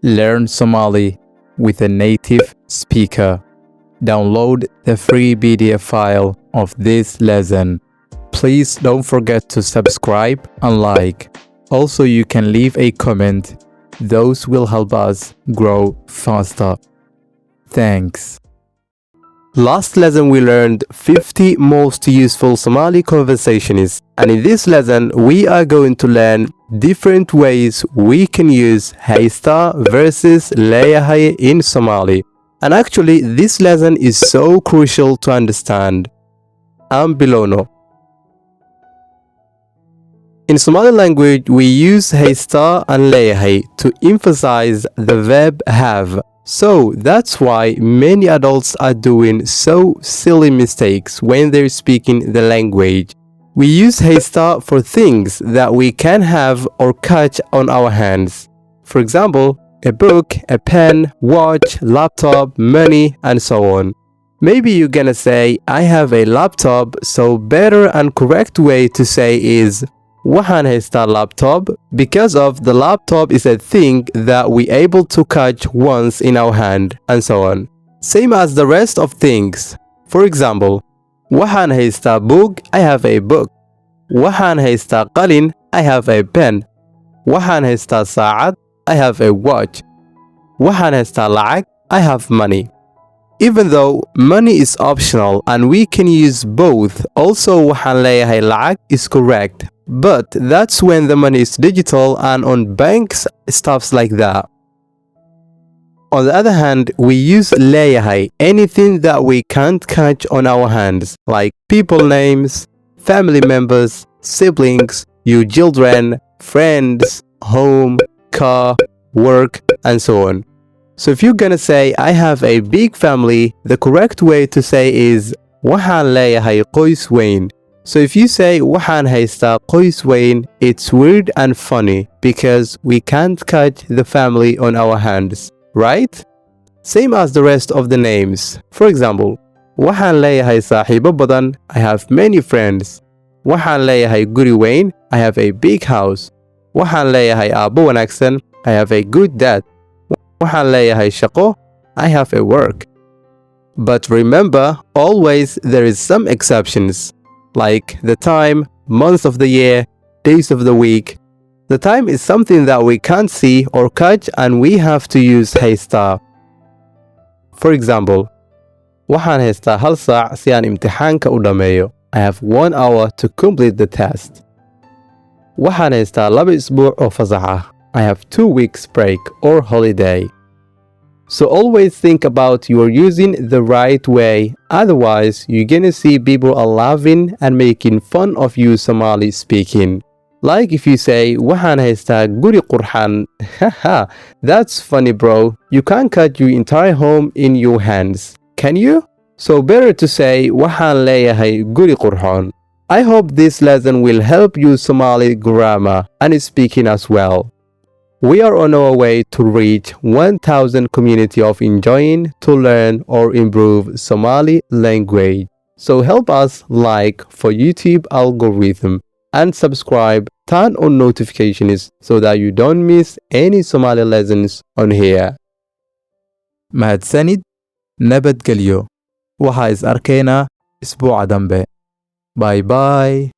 Learn Somali with a native speaker. Download the free PDF file of this lesson. Please don't forget to subscribe and like. Also, you can leave a comment. Those will help us grow faster. Thanks. Last lesson we learned 50 most useful Somali conversations, and in this lesson we are going to learn different ways we can use Heystaa versus Leeyahay in Somali. And actually this lesson is so crucial to understand. Ambilono. In Somali language we use Heystaa and Leeyahay to emphasize the verb have. So that's why many adults are doing so silly mistakes when they're speaking the language. We use Heystaa for things that we can have or catch on our hands. For example, a book, a pen, watch, laptop, money, and so on. Maybe you're gonna say, I have a laptop, so better and correct way to say is waxaan haystaa laptop, because of the laptop is a thing that we able to catch once in our hand, and so on. Same as the rest of things. For example, waxaan haystaa book, I have a book. Waxaan haystaa qalin, I have a pen. Waxaan haystaa saacad, I have a watch. Waxaan haystaa lacag, I have money. Even though money is optional and we can use both, also waxaan leeyahay lacag is correct. But that's when the money is digital and on banks, stuffs like that. On the other hand, we use Leeyahay, anything that we can't catch on our hands, like people names, family members, siblings, your children, friends, home, car, work, and so on. So if you're gonna say, I have a big family, the correct way to say is waxaan leeyahay qoys weyn. So if you say waxaan haystaa qoys weyn, it's weird and funny because we can't catch the family on our hands, right? Same as the rest of the names. For example, waxaan leeyahay saaxiibo badan, I have many friends. Waxaan leeyahay guri weyn, I have a big house. Waxaan leeyahay aabbo wanaagsan, I have a good dad. Waxaan leeyahay shaqo, I have a work. But remember, always there is some exceptions. Like the time, months of the year, days of the week. The time is something that we can't see or catch and we have to use Heystaa. For example, waxaan haystaa hal saac si aan imtixaanka u dhammeeyo. I have 1 hour to complete the test. Waxaan haystaa 2 isbuuc oo fasax ah. I have 2 weeks break or holiday. So always think about you're using the right way, otherwise you're gonna see people are laughing and making fun of you Somali speaking. Like if you say, waxaan haystaa guri qurxan, haha, that's funny bro, you can't cut your entire home in your hands, can you? So better to say, waxaan leeyahay guri qurxon. I hope this lesson will help you Somali grammar and speaking as well. We are on our way to reach 1,000 community of enjoying to learn or improve Somali language. So help us like for YouTube algorithm and subscribe, turn on notifications so that you don't miss any Somali lessons on here. Mahadsanid, nabadgelyo. Waxaa is arkaynaa isbuuca dambe. Bye bye.